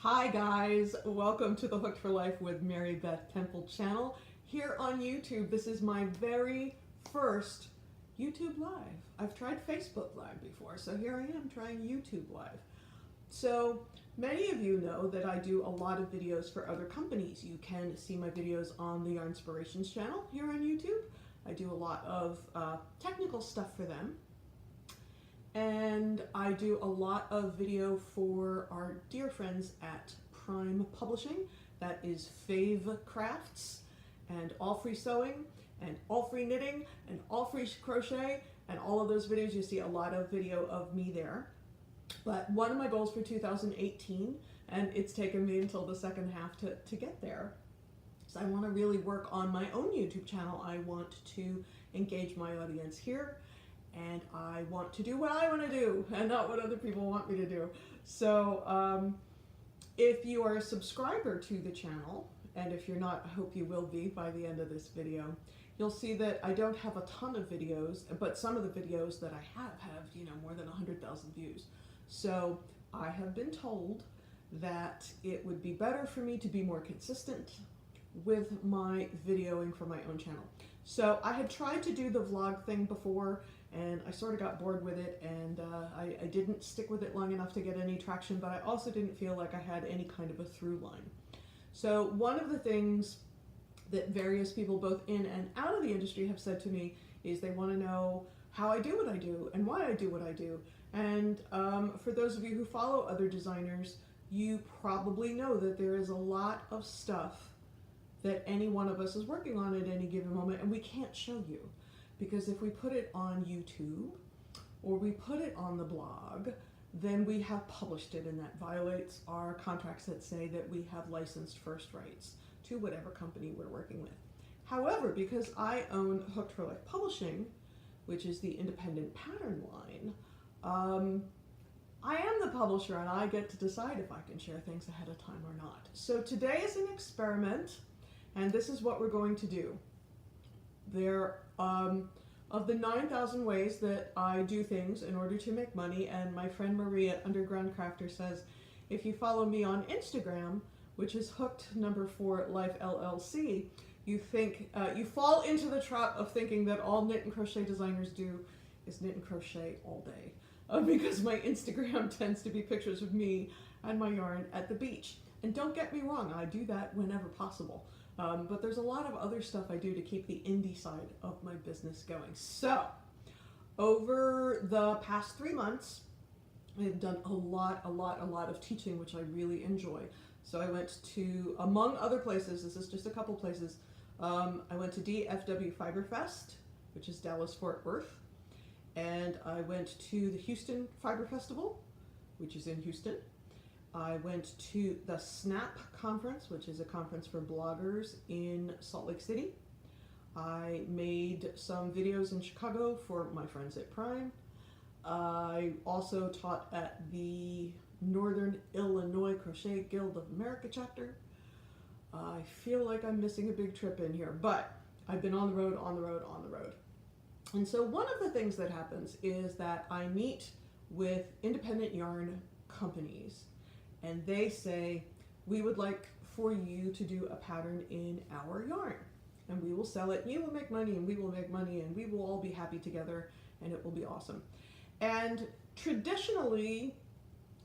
Hi guys, welcome to the Hooked for Life with Mary Beth Temple channel here on YouTube. This is my very first YouTube Live. I've tried Facebook Live before, so here I am trying YouTube Live. So many of you know that I do a lot of videos for other companies. You can see my videos on the Yarnspirations channel here on YouTube. I do a lot of technical stuff for them. And I do a lot of video for our dear friends at Prime Publishing. That is Fave Crafts and All Free Sewing and All Free Knitting and All Free Crochet, and all of those videos. You see a lot of video of me there. But one of my goals for 2018, and it's taken me until the second half to get there, is I want to really work on my own YouTube channel. I want to engage my audience here. And I want to do what I want to do and not what other people want me to do. So if you are a subscriber to the channel, and if you're not, I hope you will be by the end of this video, you'll see that I don't have a ton of videos, but some of the videos that I have more than 100,000 views. So I have been told that it would be better for me to be more consistent with my videoing for my own channel. So I had tried to do the vlog thing before, and I sort of got bored with it, and I didn't stick with it long enough to get any traction, but I also didn't feel like I had any kind of a through line. So one of the things that various people both in and out of the industry have said to me is they want to know how I do what I do and why I do what I do. And for those of you who follow other designers, you probably know that there is a lot of stuff that any one of us is working on at any given moment, and we can't show you. Because if we put it on YouTube or we put it on the blog, then we have published it, and that violates our contracts that say that we have licensed first rights to whatever company we're working with. However, because I own Hooked for Life Publishing, which is the independent pattern line, I am the publisher, and I get to decide if I can share things ahead of time or not. So today is an experiment, and this is what we're going to do. There of the 9,000 ways that I do things in order to make money, and my friend Marie at Underground Crafter says, if you follow me on Instagram, which is Hooked4Life LLC, you think you fall into the trap of thinking that all knit and crochet designers do is knit and crochet all day, because my Instagram tends to be pictures of me and my yarn at the beach. And don't get me wrong, I do that whenever possible. But there's a lot of other stuff I do to keep the indie side of my business going. So, over the past 3 months, I've done a lot of teaching, which I really enjoy. So I went to, among other places, this is just a couple places, I went to DFW Fiber Fest, which is Dallas Fort Worth, and I went to the Houston Fiber Festival, which is in Houston. I went to the SNAP conference, which is a conference for bloggers in Salt Lake City. I made some videos in Chicago for my friends at Prime. I also taught at the Northern Illinois Crochet Guild of America chapter. I feel like I'm missing a big trip in here, but I've been on the road. And so one of the things that happens is that I meet with independent yarn companies, and they say, we would like for you to do a pattern in our yarn, and we will sell it, and you will make money, and we will make money, and we will all be happy together, and it will be awesome. And traditionally,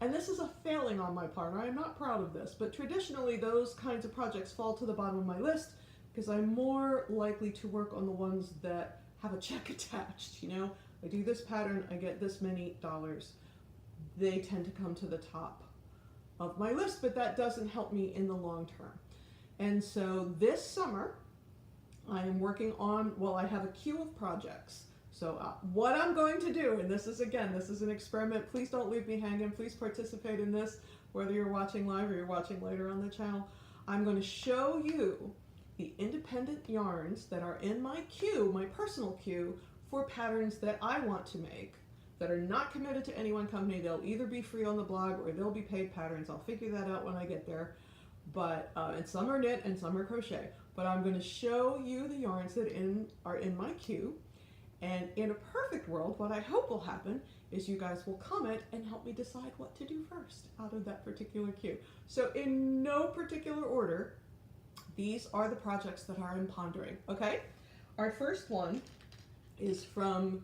and this is a failing on my part, I'm not proud of this, but traditionally those kinds of projects fall to the bottom of my list because I'm more likely to work on the ones that have a check attached. I do this pattern, I get this many dollars. They tend to come to the top of my list, but that doesn't help me in the long term. And so this summer I am working on, well, I have a queue of projects. So what I'm going to do, and this is an experiment, please don't leave me hanging, please participate in this, whether you're watching live or you're watching later on the channel. I'm going to show you the independent yarns that are in my queue, my personal queue, for patterns that I want to make, that are not committed to any one company. They'll either be free on the blog or they'll be paid patterns. I'll figure that out when I get there. But and some are knit and some are crochet. But I'm going to show you the yarns that are in my queue. And in a perfect world, what I hope will happen is you guys will comment and help me decide what to do first out of that particular queue. So in no particular order, these are the projects that I'm pondering, okay? Our first one is from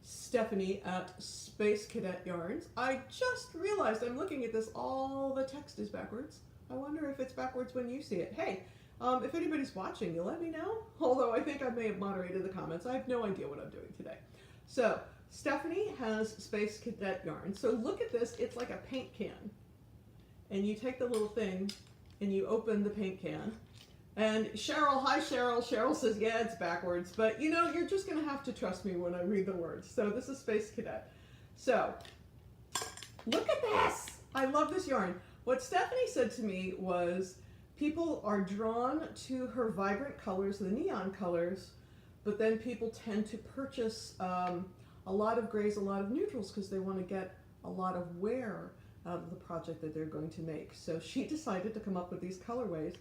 Stephanie at Space Cadet Yarns. I just realized I'm looking at this, all the text is backwards. I wonder if it's backwards when you see it. Hey, if anybody's watching, you let me know. Although I think I may have moderated the comments. I have no idea what I'm doing today. So Stephanie has Space Cadet Yarn. So look at this, it's like a paint can. And you take the little thing and you open the paint can. And Cheryl, hi Cheryl. Cheryl says, yeah, it's backwards. But you know, you're just gonna have to trust me when I read the words. So this is Space Cadet. So look at this. I love this yarn. What Stephanie said to me was, people are drawn to her vibrant colors, the neon colors, but then people tend to purchase a lot of grays, a lot of neutrals, because they want to get a lot of wear out of the project that they're going to make. So she decided to come up with these colorways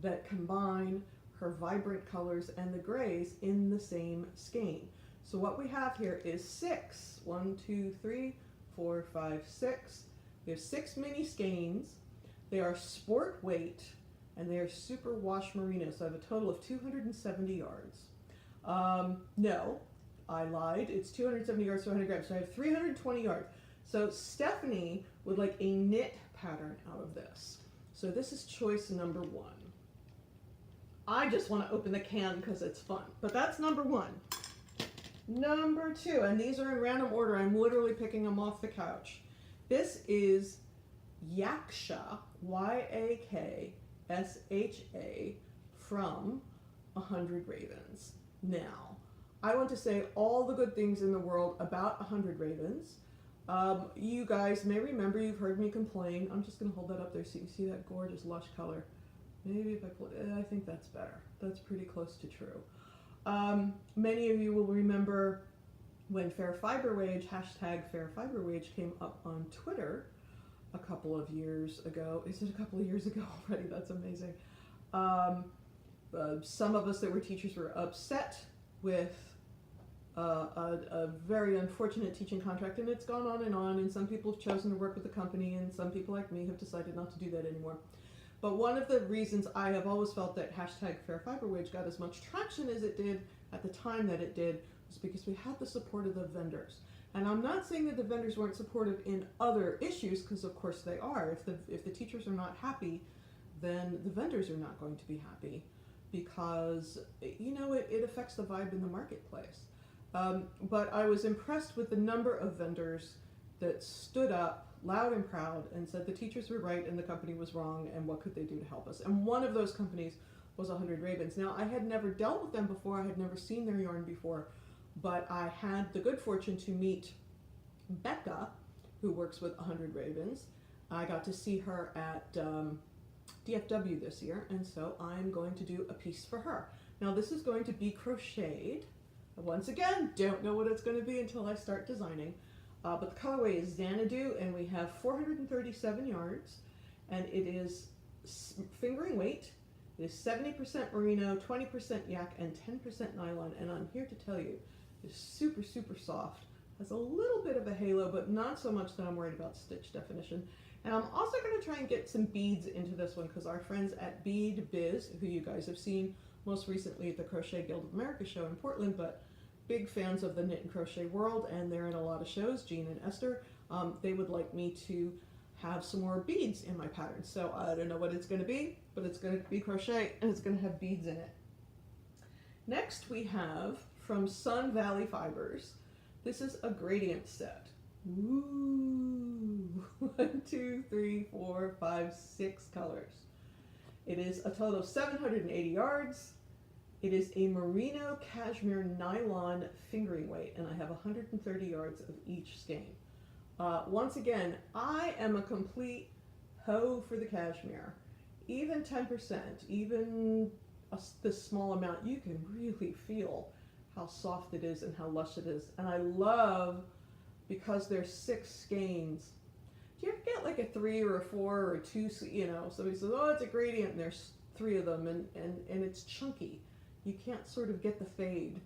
that combine her vibrant colors and the grays in the same skein. So what we have here is 6. 1, 2, 3, 4, 5, 6. We have 6 mini skeins. They are sport weight and they are super wash merino. So I have a total of 270 yards. No, I lied. It's 270 yards to 100 grams. So I have 320 yards. So Stephanie would like a knit pattern out of this. So this is choice number 1. I just want to open the can because it's fun, but that's number 1. Number 2, and these are in random order. I'm literally picking them off the couch. This is Yaksha, Y-A-K-S-H-A, from 100 Ravens. Now, I want to say all the good things in the world about 100 Ravens. You guys may remember, you've heard me complain. I'm just going to hold that up there so you can see that gorgeous lush color. Maybe if I pull it, I think that's better. That's pretty close to true. Many of you will remember when Fair Fiber Wage, hashtag Fair Fiber Wage, came up on Twitter a couple of years ago. Is it a couple of years ago already? That's amazing. Some of us that were teachers were upset with a very unfortunate teaching contract, and it's gone on, and some people have chosen to work with the company, and some people like me have decided not to do that anymore. But one of the reasons I have always felt that hashtag Fair Fiber Wage got as much traction as it did at the time that it did was because we had the support of the vendors. And I'm not saying that the vendors weren't supportive in other issues, because of course they are. If the teachers are not happy, then the vendors are not going to be happy, because you know it affects the vibe in the marketplace. But I was impressed with the number of vendors that stood up loud and proud and said the teachers were right and the company was wrong, and what could they do to help us. And one of those companies was 100 Ravens. Now, I had never dealt with them before. I had never seen their yarn before, but I had the good fortune to meet Becca, who works with 100 Ravens. I got to see her at DFW this year, and so I'm going to do a piece for her. Now, this is going to be crocheted. Once again, don't know what it's going to be until I start designing. But the colorway is Xanadu, and we have 437 yards, and it is fingering weight. It is 70% merino, 20% yak, and 10% nylon, and I'm here to tell you, it's super, super soft. Has a little bit of a halo, but not so much that I'm worried about stitch definition. And I'm also going to try and get some beads into this one, because our friends at Bead Biz, who you guys have seen most recently at the Crochet Guild of America show in Portland, but big fans of the knit and crochet world, and they're in a lot of shows, Jean and Esther. They would like me to have some more beads in my pattern. So I don't know what it's going to be, but it's going to be crochet and it's going to have beads in it. Next we have from Sun Valley Fibers. This is a gradient set. Ooh, 1, 2, 3, 4, 5, 6 colors. It is a total of 780 yards. It is a merino cashmere nylon fingering weight, and I have 130 yards of each skein. Once again, I am a complete hoe for the cashmere. Even 10%, even this small amount, you can really feel how soft it is and how lush it is. And I love, because there's 6 skeins. Do you ever get like a 3 or a 4 or a 2, you know, somebody says, oh, it's a gradient, and there's 3 of them, and it's chunky. You can't sort of get the fade.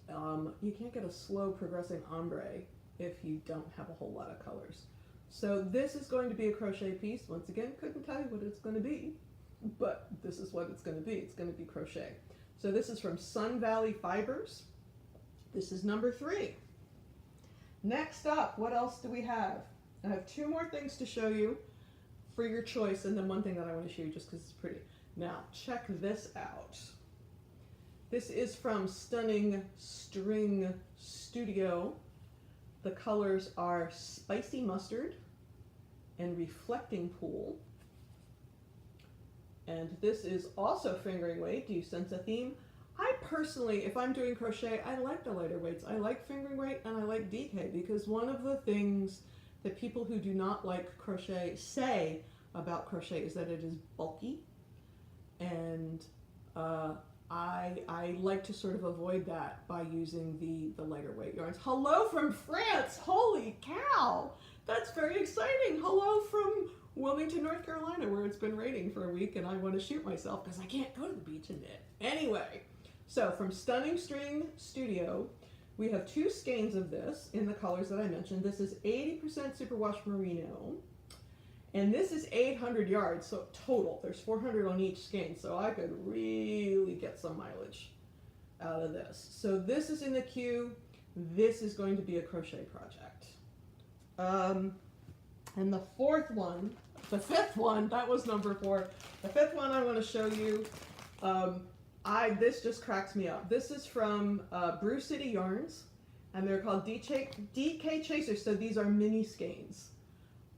You can't get a slow progressing ombre if you don't have a whole lot of colors. So this is going to be a crochet piece. Once again, couldn't tell you what it's going to be, but this is what it's going to be. It's going to be crochet. So this is from Sun Valley Fibers. This is number 3. Next up, what else do we have? I have 2 more things to show you for your choice, and then one thing that I want to show you just because it's pretty. Now, check this out. This is from Stunning String Studio. The colors are Spicy Mustard and Reflecting Pool. And this is also fingering weight. Do you sense a theme? I personally, if I'm doing crochet, I like the lighter weights. I like fingering weight and I like DK, because one of the things that people who do not like crochet say about crochet is that it is bulky. And I like to sort of avoid that by using the lighter weight yarns. Hello from France! Holy cow! That's very exciting! Hello from Wilmington, North Carolina, where it's been raining for a week and I want to shoot myself because I can't go to the beach and knit. Anyway, so from Stunning String Studio, we have 2 skeins of this in the colors that I mentioned. This is 80% superwash merino. And this is 800 yards, so total. There's 400 on each skein, so I could really get some mileage out of this. So this is in the queue. This is going to be a crochet project. And the 4th one, the 5th one, that was number 4. The 5th one I want to show you. This just cracks me up. This is from Brew City Yarns, and they're called DK Chasers. So these are mini skeins.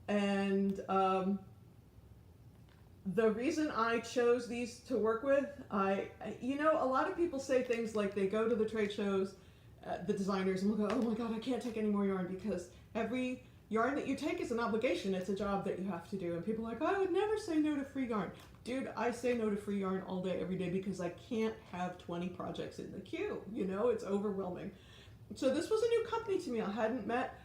And the reason I chose these to work with, you know, a lot of people say things like they go to the trade shows, the designers, and will go, oh my God, I can't take any more yarn because every yarn that you take is an obligation. It's a job that you have to do. And people are like, oh, I would never say no to free yarn. Dude, I say no to free yarn all day, every day, because I can't have 20 projects in the queue. You know, it's overwhelming. So this was a new company to me. I hadn't met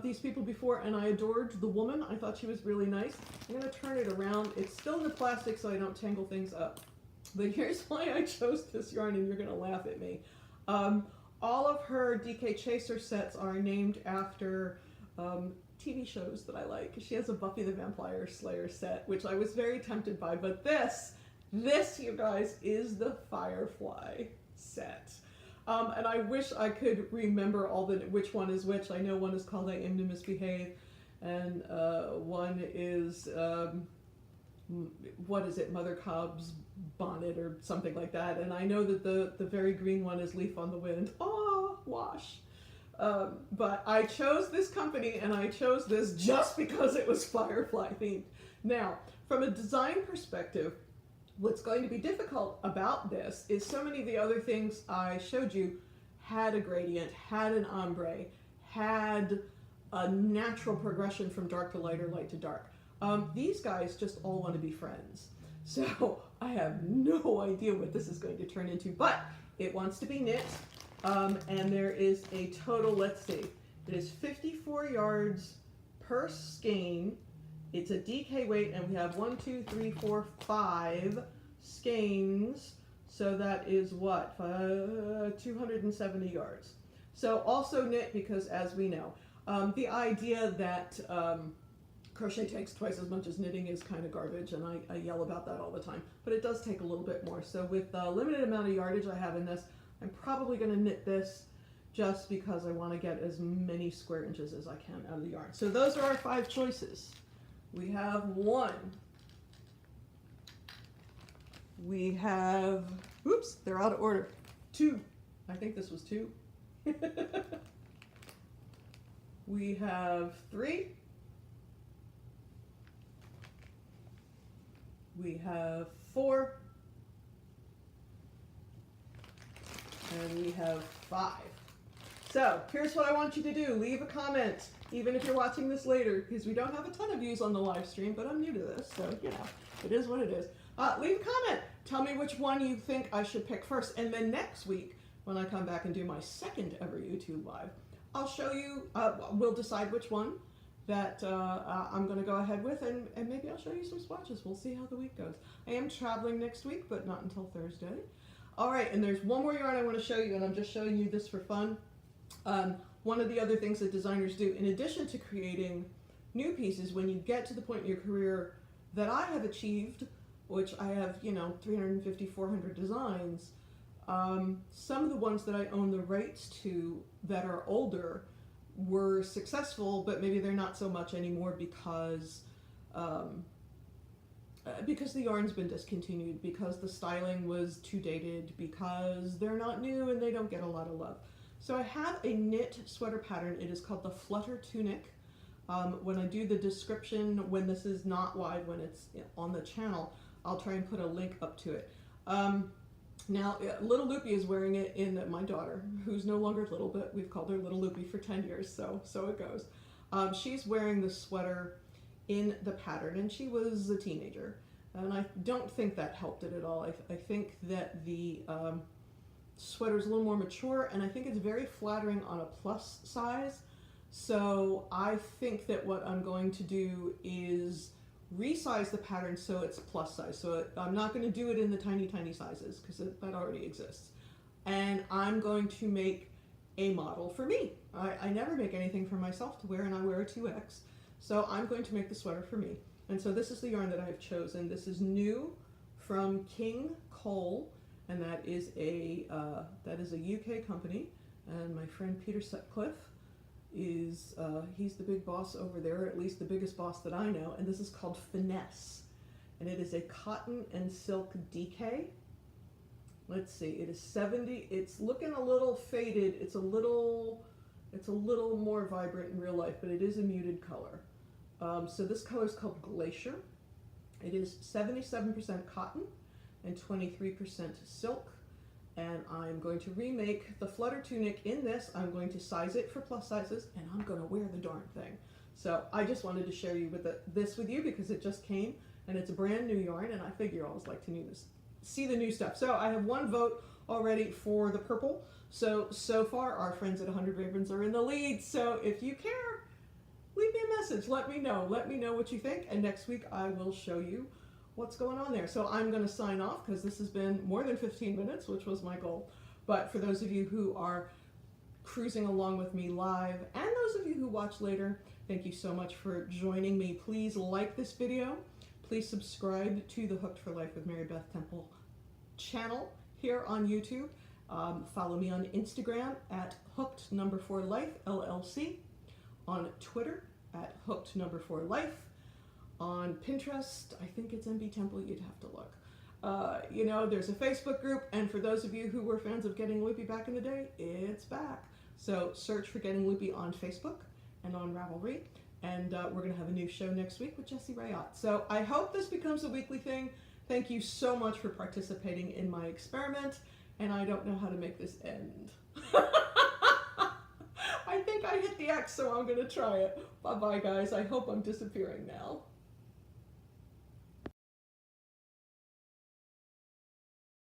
these people before, and I adored the woman. I thought she was really nice. I'm going to turn it around. It's still in the plastic so I don't tangle things up. But here's why I chose this yarn, and you're going to laugh at me. All of her DK Chaser sets are named after TV shows that I like. She has a Buffy the Vampire Slayer set, which I was very tempted by, but this, you guys, is the Firefly set. And I wish I could remember which one is which. I know one is called I Am to Misbehave, and one is, what is it, Mother Cobb's Bonnet or something like that. And I know that the very green one is Leaf on the Wind. Oh, wash. But I chose this company, and I chose this just because it was Firefly themed. Now, from a design perspective, what's going to be difficult about this is so many of the other things I showed you had a gradient, had an ombre, had a natural progression from dark to lighter, light to dark. These guys just all want to be friends. So I have no idea what this is going to turn into, but it wants to be knit. And there is a total, let's see, it is 54 yards per skein. It's a DK weight, and we have 1, 2, 3, 4, 5 skeins. So that is what? 270 yards. So also knit, because as we know, the idea that crochet takes twice as much as knitting is kind of garbage, and I yell about that all the time. But it does take a little bit more. So with the limited amount of yardage I have in this, I'm probably going to knit this just because I want to get as many square inches as I can out of the yarn. So those are our 5 choices. We have 1. We have, oops, they're out of order. 2. I think this was 2. We have 3. We have 4. And we have 5. So here's what I want you to do. Leave a comment, even if you're watching this later, because we don't have a ton of views on the live stream, but I'm new to this, so you know, it is what it is. Leave a comment. Tell me which one you think I should pick first. And then next week, when I come back and do my 2nd ever YouTube live, I'll show you, we'll decide which one that I'm going to go ahead with, and maybe I'll show you some swatches. We'll see how the week goes. I am traveling next week, but not until Thursday. All right, and there's one more yarn I want to show you, and I'm just showing you this for fun. one of the other things that designers do, in addition to creating new pieces, when you get to the point in your career that I have achieved, which I have, 350, 400 designs, some of the ones that I own the rights to that are older were successful, but maybe they're not so much anymore because the yarn's been discontinued, because the styling was too dated, because they're not new and they don't get a lot of love. So I have a knit sweater pattern. It is called the Flutter Tunic. When I do the description, when this is not live, when it's on the channel, I'll try and put a link up to it. Now, Little Loopy is wearing it in my daughter, who's no longer little, but we've called her Little Loopy for 10 years, so it goes. She's wearing the sweater in the pattern, and she was a teenager. And I don't think that helped it at all. I think that the sweater's a little more mature, and I think it's very flattering on a plus size. So I think that what I'm going to do is resize the pattern so it's plus size. So I'm not going to do it in the tiny, tiny sizes because that already exists. And I'm going to make a model for me. I never make anything for myself to wear, and I wear a 2X. So I'm going to make the sweater for me. And so this is the yarn that I've chosen. This is new from King Cole, and that is a UK company. And my friend Peter Sutcliffe is he's the big boss over there, or at least the biggest boss that I know. And this is called Finesse, and it is a cotton and silk DK. Let's see, it is 70. It's looking a little faded. It's a little more vibrant in real life, but it is a muted color. So this color is called Glacier. It is 77% cotton and 23% silk. And I'm going to remake the Flutter Tunic in this. I'm going to size it for plus sizes, and I'm going to wear the darn thing. So I just wanted to share this with you because it just came, and it's a brand new yarn, and I figure you always like to see the new stuff. So I have one vote already for the purple. So far, our friends at 100 Ravens are in the lead. So if you care, leave me a message. Let me know. Let me know what you think. And next week, I will show you what's going on there. So I'm going to sign off because this has been more than 15 minutes, which was my goal. But for those of you who are cruising along with me live, and those of you who watch later, thank you so much for joining me. Please like this video. Please subscribe to the Hooked for Life with Mary Beth Temple channel here on YouTube. Follow me on Instagram at Hooked4Life, LLC. On Twitter at Hooked4Life. On Pinterest, I think it's MB Temple, you'd have to look. There's a Facebook group, and for those of you who were fans of Getting Loopy back in the day, it's back. So search for Getting Loopy on Facebook and on Ravelry, and we're going to have a new show next week with Jessie Rayott. So I hope this becomes a weekly thing. Thank you so much for participating in my experiment, and I don't know how to make this end. I think I hit the X, so I'm going to try it. Bye-bye, guys. I hope I'm disappearing now.